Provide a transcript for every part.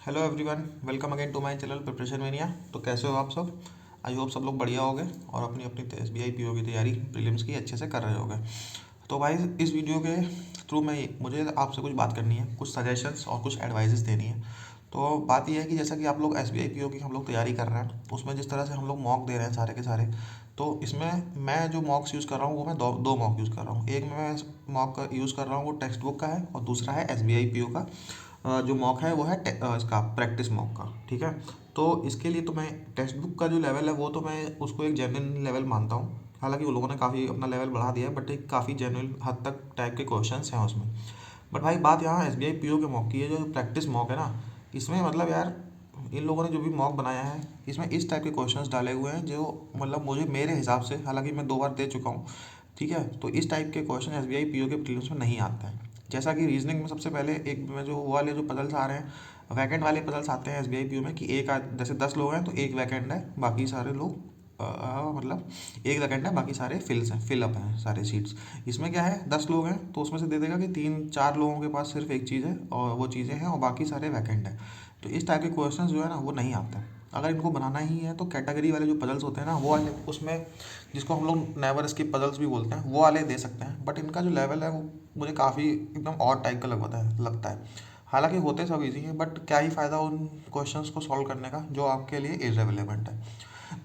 Hello everyone, welcome again to my channel preparation mania. तो कैसे हो आप सब? आई होप सब लोग बढ़िया होंगे और अपनी अपनी एसबीआई पीओ की तैयारी प्रीलिम्स की अच्छे से कर रहे होंगे। तो भाई इस वीडियो के थ्रू मैं मुझे आपसे कुछ बात करनी है, कुछ सजेशंस और कुछ एडवाइजेस देनी है। तो बात यह है कि जैसा कि आप लोग एसबीआई पीओ की हम लोग तैयारी कर रहे हैं, उसमें जिस तरह से हम लोग मॉक दे रहे हैं सारे के सारे, तो इसमें मैं जो मॉक्स यूज़ कर रहा हूँ वो मैं दो मॉक यूज़ कर रहा हूँ। एक मैं मॉक यूज़ कर रहा हूँ वो टेक्स्ट बुक का है और दूसरा है एसबीआई पीओ का। जो मॉक है वो है इसका प्रैक्टिस मॉक का। ठीक है, तो इसके लिए तो मैं टेक्स्ट बुक का जो लेवल है वो तो मैं उसको एक जेन्युइन लेवल मानता हूँ। हालांकि वो लोगों ने काफ़ी अपना लेवल बढ़ा दिया है, बट एक काफ़ी जेन्युइन हद तक टाइप के क्वेश्चंस हैं उसमें। बट भाई बात यहाँ S B I P O के मॉक की है, जो प्रैक्टिस मॉक है ना, इसमें मतलब यार इन लोगों ने जो भी मॉक बनाया है इसमें इस टाइप के क्वेश्चंस डाले हुए हैं जो मतलब मुझे मेरे हिसाब से, हालांकि मैं 2 बार दे चुका हूँ, ठीक है, तो इस टाइप के question S B I P O के प्रीलिम्स में नहीं आते हैं। जैसा कि रीजनिंग में सबसे पहले एक में जो वो वाले जो पजल्स आ रहे हैं, वैकेंट वाले पजल्स आते हैं S B I P O में कि जैसे 10 लोग हैं तो एक वैकेंट है, बाकी सारे लोग मतलब एक वैकेंट है, बाकी सारे फिलअप हैं सारे सीट्स। इसमें क्या है, 10 लोग हैं तो उसमें से दे देगा कि 3-4 लोगों के पास सिर्फ एक चीज़ है और वो चीज़ें हैं और बाकी सारे वैकेंट हैं। तो इस टाइप के क्वेश्चंस जो है ना वो नहीं आते हैं। अगर इनको बनाना ही है तो कैटेगरी वाले जो पजल्स होते हैं ना वो वाले, उसमें जिसको हम लोग नेवर स्किप पजल्स भी बोलते हैं, वो वाले दे सकते हैं। बट इनका जो लेवल है वो मुझे काफ़ी एकदम और टाइप का लगता है। हालांकि होते सब इजी हैं, बट क्या ही फ़ायदा उन क्वेश्चंस को सॉल्व करने का जो आपके लिए इररिलेवेंट है।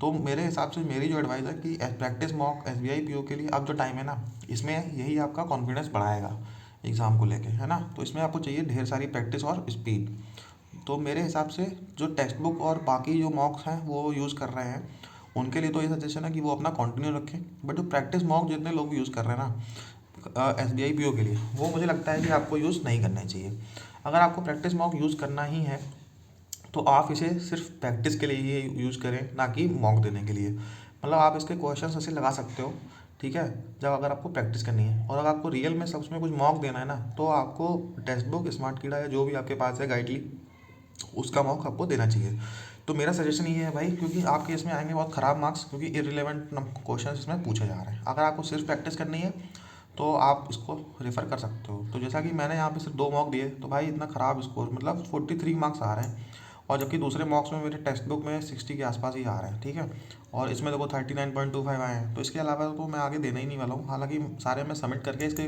तो मेरे हिसाब से मेरी जो एडवाइस है कि practice mock S B I P O के लिए अब जो टाइम है ना, इसमें यही आपका कॉन्फिडेंस बढ़ाएगा एग्ज़ाम को लेके, है ना। तो इसमें आपको चाहिए ढेर सारी प्रैक्टिस और स्पीड। तो मेरे हिसाब से जो टेक्स्ट बुक और बाकी जो मॉक्स हैं वो यूज़ कर रहे हैं, उनके लिए तो ये सजेशन है कि वो अपना कंटिन्यू रखें। बट जो प्रैक्टिस मॉक जितने लोग यूज़ कर रहे हैं ना S B I P O के लिए, वो मुझे लगता है कि आपको यूज़ नहीं करना चाहिए। अगर आपको प्रैक्टिस मॉक यूज़ करना ही है तो आप इसे सिर्फ प्रैक्टिस के लिए ही यूज़ करें, ना कि मॉक देने के लिए। मतलब आप इसके क्वेश्चंस ऐसे लगा सकते हो, ठीक है, जब अगर आपको प्रैक्टिस करनी है। और अगर आपको रियल में सब उसमें कुछ मॉक देना है ना, तो आपको टेक्स्ट बुक स्मार्ट कीड़ा या जो भी आपके पास है गाइडली, उसका मॉक आपको देना चाहिए। तो मेरा सजेशन ये है भाई, क्योंकि आपके इसमें आएंगे बहुत ख़राब मार्क्स, क्योंकि इररिलेवेंट क्वेश्चन इसमें पूछे जा रहे हैं। अगर आपको सिर्फ प्रैक्टिस करनी है तो आप इसको रेफ़र कर सकते हो। तो जैसा कि मैंने यहाँ पे सिर्फ 2 मॉक दिए, तो भाई इतना ख़राब स्कोर, मतलब 43 मार्क्स आ रहे हैं। और जबकि दूसरे मॉक्स में मेरे टेक्स्ट बुक में 60 के आसपास ही आ रहे हैं, ठीक है। और इसमें देखो 39.25 आए हैं। तो इसके अलावा तो मैं आगे देना ही नहीं वाला हूँ। हालांकि सारे मैं सबमिट करके इसके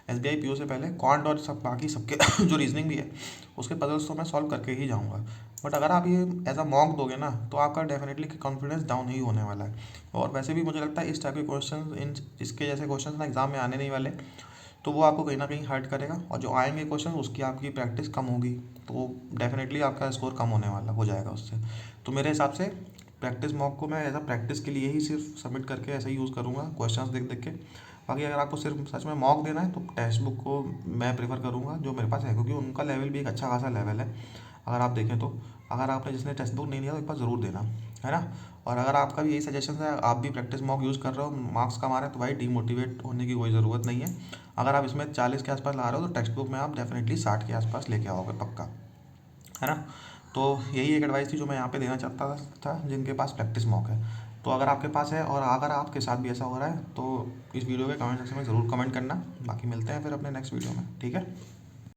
S B I P O से पहले क्वांट और सब बाकी सबके जो रीजनिंग भी है उसके पजल्स तो मैं सॉल्व करके ही जाऊँगा। बट अगर आप ये एज अ मॉक दोगे ना, तो आपका डेफिनेटली कॉन्फिडेंस डाउन ही होने वाला है। और वैसे भी मुझे लगता है इस टाइप के क्वेश्चन, इन इसके जैसे क्वेश्चन ना एग्जाम में आने नहीं वाले, तो वो आपको कहीं ना कहीं हर्ट करेगा। और जो आएंगे क्वेश्चन उसकी आपकी प्रैक्टिस कम होगी, तो डेफिनेटली आपका स्कोर कम होने वाला हो जाएगा उससे। तो मेरे हिसाब से प्रैक्टिस मॉक को मैं एज अ प्रैक्टिस के लिए ही सिर्फ सबमिट करके ऐसे ही यूज़ करूँगा क्वेश्चंस देख देख के। बाकी अगर आपको सिर्फ सच में मॉक देना है तो टेक्स्ट बुक को मैं प्रेफर करूँगा जो मेरे पास है, क्योंकि उनका लेवल भी एक अच्छा खासा लेवल है अगर आप देखें तो। अगर आपने जिसने टेक्स्ट बुक नहीं लिया तो एक बार ज़रूर देना, है ना। और अगर आपका भी यही सजेशन है, आप भी प्रैक्टिस मॉक यूज़ कर रहे हो, मार्क्स कम आ रहे हैं, तो भाई डीमोटिवेट होने की कोई ज़रूरत नहीं है। अगर आप इसमें 40 के आसपास ला रहे हो तो टेक्स्ट बुक में आप डेफिनेटली 60 के आसपास लेके आओगे पक्का, है ना। तो यही एक एडवाइस थी जो मैं यहाँ पे देना चाहता था जिनके पास प्रैक्टिस मॉक है। तो अगर आपके पास है और अगर आपके साथ भी ऐसा हो रहा है तो इस वीडियो के कमेंट सेक्शन में ज़रूर कमेंट करना। बाकी मिलते हैं फिर अपने नेक्स्ट वीडियो में, ठीक है।